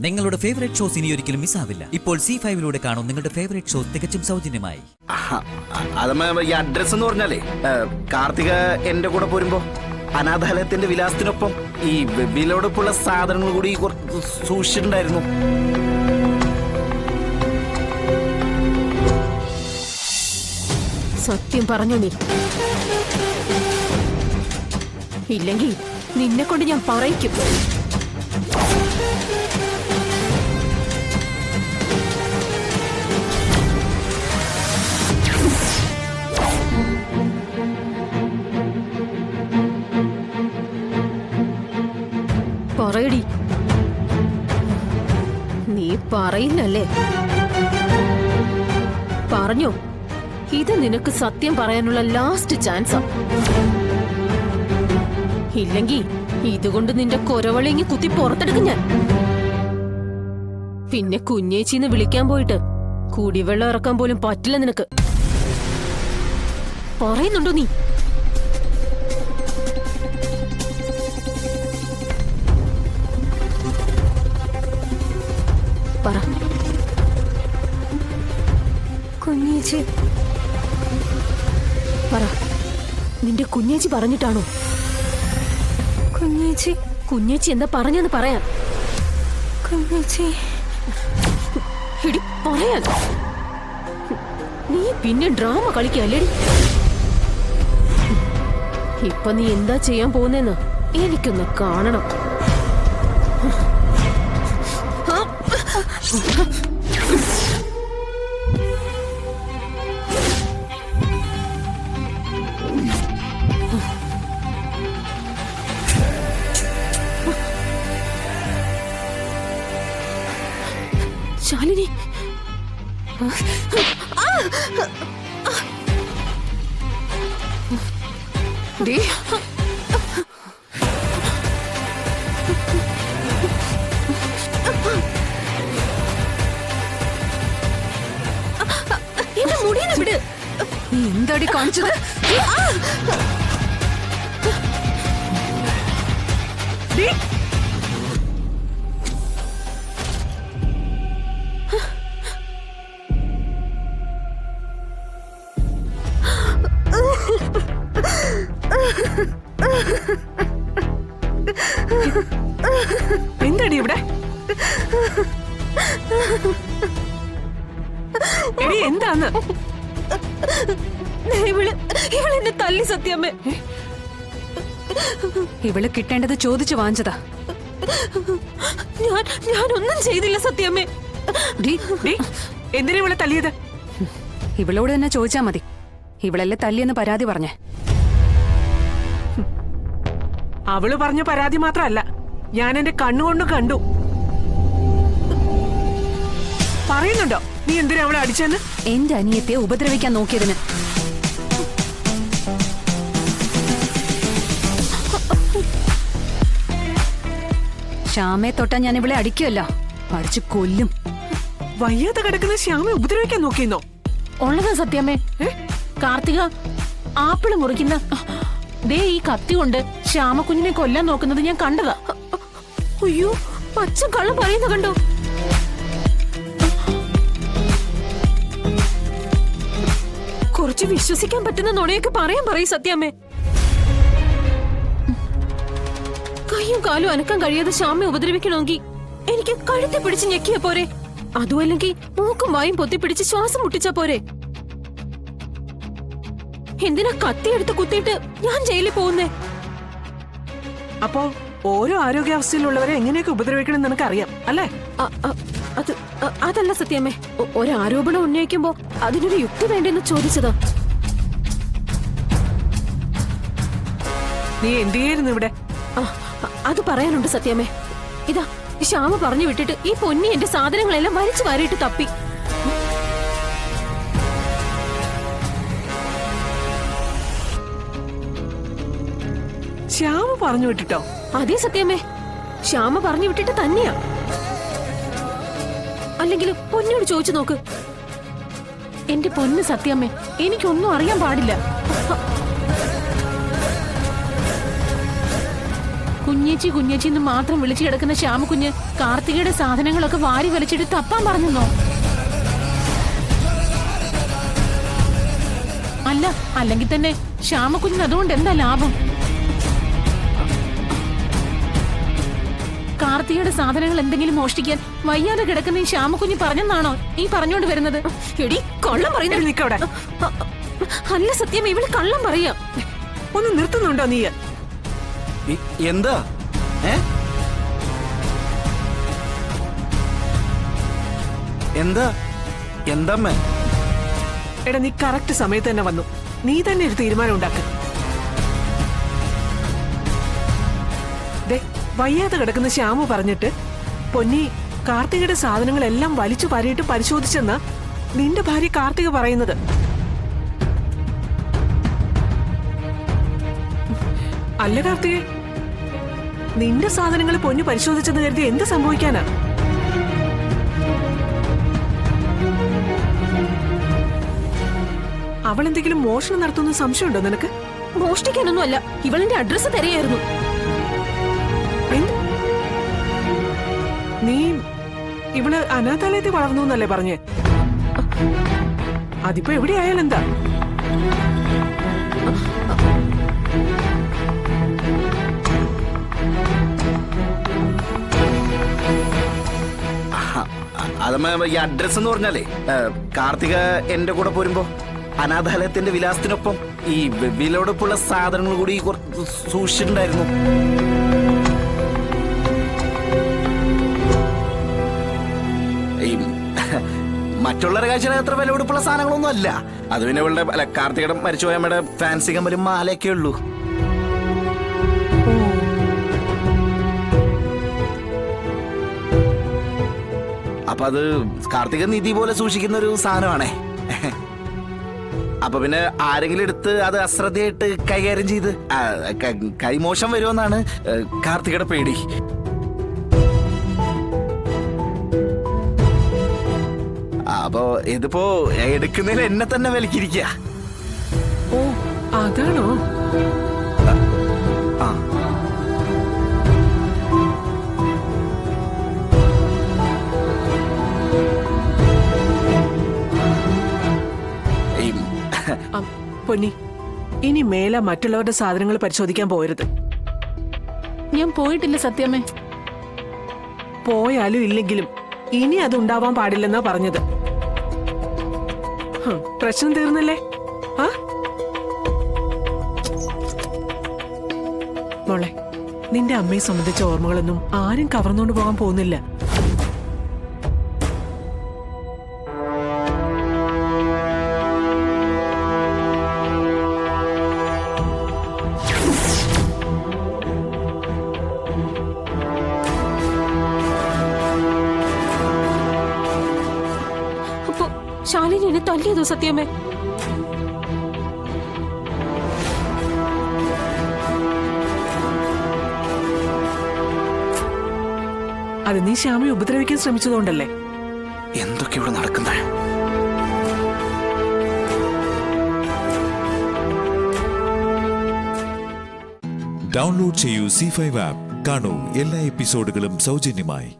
നിങ്ങളുടെ favourite shows ഇനി ഒരിക്കലും മിസ്സാവില്ല. ഇപ്പോൾ C5 കാണും നിങ്ങളുടെ ഫേവറേറ്റ് ഷോസ് തികച്ചും സൗജന്യമായി. അതമ്മ ഈ അഡ്രസ് എന്ന് പറഞ്ഞാലേ കാർത്തിക എന്റെ കൂടെ പോരുമ്പോ അനാഥാലയത്തിന്റെ വിലാസത്തിനൊപ്പം ഈ വിലയോടൊപ്പമുള്ള സാധനങ്ങൾ കൂടി സൂക്ഷിച്ചിട്ടുണ്ടായിരുന്നു. സത്യം പറഞ്ഞു നീ, ഇല്ലെങ്കിൽ നിന്നെ കൊണ്ട് ഞാൻ പറയിക്കും. പറയടി, നീ പറയില്ലല്ലേ? പറഞ്ഞോ, ഇത് നിനക്ക് സത്യം പറയാനുള്ള ലാസ്റ്റ് ചാൻസാ. ഇല്ലെങ്കിൽ ഇതുകൊണ്ട് നിന്റെ കൊരവളിങ്ങി കുത്തി പുറത്തെടുക്കും ഞാൻ. പിന്നെ കുഞ്ഞേച്ചിന്ന് വിളിക്കാൻ പോയിട്ട് കുടിവെള്ളം ഇറക്കാൻ പോലും പറ്റില്ല നിനക്ക്. പറയുന്നുണ്ടോ നീ? പറ. കുഞ്ഞേച്ചി പറ, നിന്റെ കുഞ്ഞേച്ചി പറഞ്ഞിട്ടാണോ? കുഞ്ഞേച്ചി കുഞ്ഞേച്ചി എന്താ പറഞ്ഞെന്ന് പറയാൻ. കുഞ്ഞേച്ചി എടി പറയാൻ. നീ പിന്നെ ഡ്രാമ കളിക്കല്ലേടി? ഇപ്പൊ നീ എന്താ ചെയ്യാൻ പോകുന്നെന്ന് എനിക്കൊന്ന് കാണണം. ശാലിനി, എന്റെ മുടിയെ വിട്. നീ എന്താടി കാണിച്ചത്? എന്താടി ഇവിടെ? എടി എന്താന്ന്? ഇവളെന്നെ തല്ലി സത്യമ്മേ. ഇവള് കിട്ടേണ്ടത് ചോദിച്ചു വാങ്ങിച്ചതാ. ഞാനൊന്നും ചെയ്തില്ല സത്യമ്മേ. എന്തിനാ ഇവളെ തല്ലിയത്? ഇവളോട് തന്നെ ചോദിച്ചാ മതി. ഇവളല്ലേ തല്ലിയെന്ന് പരാതി പറഞ്ഞേ. അവള് പറഞ്ഞ പരാതി മാത്രല്ല, ഞാൻ എന്റെ കണ്ണുകൊണ്ട് കണ്ടു. പറയുന്നുണ്ടോ നീ എന്തിനാ അവളെ അടിച്ചെന്ന്? എന്റെ അനിയത്തെ ഉപദ്രവിക്കാൻ നോക്കിയതിന്. ശ്യാമയെ തൊട്ടാ ഞാൻ ഇവളെ അടിക്കുമല്ലോ, അടിച്ചു കൊല്ലും. വയ്യാതെ കിടക്കുന്ന ശ്യാമയെ ഉപദ്രവിക്കാൻ നോക്കിയെന്നോ? ഉള്ളതാ സത്യമ്മേ. കാർത്തിക ആപ്പിള് മുറിക്കുന്ന ദേ ഈ കത്തി കൊണ്ട് ശ്യാമക്കുഞ്ഞിനെ കൊല്ലാൻ നോക്കുന്നത് ഞാൻ കണ്ടതാ. അയ്യോ, അച്ഛൻ കള്ളം പറയുന്ന കണ്ടോ? കുറച്ച് വിശ്വസിക്കാൻ പറ്റുന്ന നുണയൊക്കെ പറയാൻ പറയും സത്യാമ്മേ. കയ്യും കാലും അനക്കാൻ കഴിയാതെ ശ്യാമയെ ഉപദ്രവിക്കണമെങ്കിൽ എനിക്ക് കഴുത്തി പിടിച്ച് ഞെക്കിയ പോരെ? അതുമല്ലെങ്കിൽ മൂക്കും വായും പൊത്തിപ്പിടിച്ച് ശ്വാസം മുട്ടിച്ചാ പോരെ? എന്തിനാ കത്തിയെടുത്ത് കുത്തിയിട്ട് ഞാൻ ജയിലിൽ പോകുന്നേ? അപ്പോ ഓരോ ആരോഗ്യാവസ്ഥയിലുള്ളവരെ എങ്ങനെയൊക്കെ ഉപദ്രവിക്കണം എന്ന് നിനക്കറിയാം അല്ലേ? അതല്ല സത്യമേ, ഒരാരോപണം ഉന്നയിക്കുമ്പോ അതിനൊരു യുക്തി വേണ്ടെന്ന് ചോദിച്ചതാ. നീ എന്ത് ചെയ്യായിരുന്നു ഇവിടെ? അത് പറയാനുണ്ട് സത്യമേ. ഇതാ ശ്യാമ പറഞ്ഞു വിട്ടിട്ട് ഈ പൊന്നി എന്റെ സാധനങ്ങളെല്ലാം വലിച്ചു വാരിയിട്ട് തപ്പി. ശ്യാമ പറഞ്ഞു വിട്ടിട്ടോ? അതേ സത്യമേ, ശ്യാമ പറഞ്ഞു വിട്ടിട്ട് തന്നെയാ. അല്ലെങ്കിൽ പൊന്നോട് ചോദിച്ചു നോക്ക്. എന്റെ പൊന്ന് സത്യമ്മേ, എനിക്കൊന്നും അറിയാൻ പാടില്ല. കുഞ്ഞേച്ചി കുഞ്ഞേച്ചി എന്ന് മാത്രം വിളിച്ചു കിടക്കുന്ന ശ്യാമക്കുഞ്ഞ് കാർത്തികയുടെ സാധനങ്ങളൊക്കെ വാരി വലിച്ചിട്ട് തപ്പാൻ പറഞ്ഞെന്നോ? അല്ല, അല്ലെങ്കിൽ തന്നെ ശ്യാമക്കുഞ്ഞിന് അതുകൊണ്ട് എന്താ ലാഭം? കാർത്തികയുടെ സാധനങ്ങൾ എന്തെങ്കിലും മോഷ്ടിക്കാൻ വയ്യാതെ കിടക്കുന്ന ഈ ശ്യാമക്കുഞ്ഞ് പറഞ്ഞെന്നാണോ ഈ പറഞ്ഞോണ്ട് വരുന്നത്? എടി കള്ളം പറയുന്ന നിക്കവിടെ. അല്ല സത്യം, ഇവള് കള്ളം പറയാ. ഒന്ന് നിർത്തുന്നുണ്ടോ നീ? എന്താ എന്താ എന്താമ്മ? എടാ നീ കറക്റ്റ് സമയത്ത് തന്നെ വന്നു. നീ തന്നെ ഒരു തീരുമാനം ഉണ്ടാക്ക. വയ്യാതെ കിടക്കുന്ന ശ്യാമു പറഞ്ഞിട്ട് പൊന്നി കാർത്തികയുടെ സാധനങ്ങളെല്ലാം വലിച്ചു പരിയിട്ട് പരിശോധിച്ചെന്ന നിന്റെ ഭാര്യ കാർത്തിക പറയുന്നത്. അല്ല കാർത്തികേ, നിന്റെ സാധനങ്ങൾ പൊന്നു പരിശോധിച്ചെന്ന് കരുതി എന്ത് സംഭവിക്കാനാ? അവൾ എന്തെങ്കിലും മോഷണം നടത്തുന്ന സംശയമുണ്ടോ നിനക്ക്? മോഷ്ടിക്കാനൊന്നും അല്ല, ഇവളിന്റെ അഡ്രസ് തരികയായിരുന്നു. നീ ഇവള് അനാഥാലയത്തിൽ വളർന്നു എന്നല്ലേ പറഞ്ഞേ? അതിപ്പോ എവിടെയായാലും എന്താ? അതമ്മ ഈ അഡ്രസ് എന്ന് പറഞ്ഞാലേ കാർത്തിക എന്റെ കൂടെ പോരുമ്പോ അനാഥാലയത്തിന്റെ വിലാസത്തിനൊപ്പം ഈ വിലപിടിപ്പുള്ള സാധനങ്ങൾ കൂടി സൂക്ഷിച്ചിട്ടുണ്ടായിരുന്നു. ഈ മറ്റുള്ളവരുടെ കാഴ്ചയിൽ അത്ര വിലപിടിപ്പുള്ള സാധനങ്ങളൊന്നും അല്ല. അത് പിന്നെ ഇവളുടെ അല്ല കാർത്തികയുടെ മരിച്ചുപോയ അമ്മയുടെ ഫാൻസി കമ്മലും മാലയൊക്കെ ഉള്ളൂ. അപ്പൊ അത് കാർത്തിക നിധി പോലെ സൂക്ഷിക്കുന്ന ഒരു സാധനമാണേ. അപ്പൊ പിന്നെ ആരെങ്കിലും എടുത്ത് അത് അശ്രദ്ധയായിട്ട് കൈകാര്യം ചെയ്ത് കൈമോശം വരുമെന്നാണ് കാർത്തികയുടെ പേടി. അപ്പൊ ഇതിപ്പോ എടുക്കുന്നതിൽ എന്നെ തന്നെ വിലക്കിരിക്കുക. ഓ അതാണോ? ആ പൊന്നി, ഇനി മേലെ മറ്റുള്ളവരുടെ സാധനങ്ങൾ പരിശോധിക്കാൻ പോകരുത്. ഞാൻ പോയിട്ടില്ല സത്യമേ. പോയാലും ഇല്ലെങ്കിലും ഇനി അത് ഉണ്ടാവാൻ പാടില്ലെന്നാ പറഞ്ഞത്. പ്രശ്നം തീർന്നല്ലേ? ആ മോളെ, നിന്റെ അമ്മയെ സംബന്ധിച്ച ഓർമ്മകളൊന്നും ആരും കവർന്നുകൊണ്ട് പോകാൻ പോകുന്നില്ല. ശാലിനി എന്നെ തല്ലിയതോ സത്യമേ? അത് നീ ശ്യാമയെ ഉപദ്രവിക്കാൻ ശ്രമിച്ചതുകൊണ്ടല്ലേ? എന്തൊക്കെ ഇവിടെ നടക്കുന്നത്? ഡൗൺലോഡ് ചെയ്യൂ C5 ആപ്പ്. കാണൂ എല്ലാ എപ്പിസോഡുകളും സൗജന്യമായി.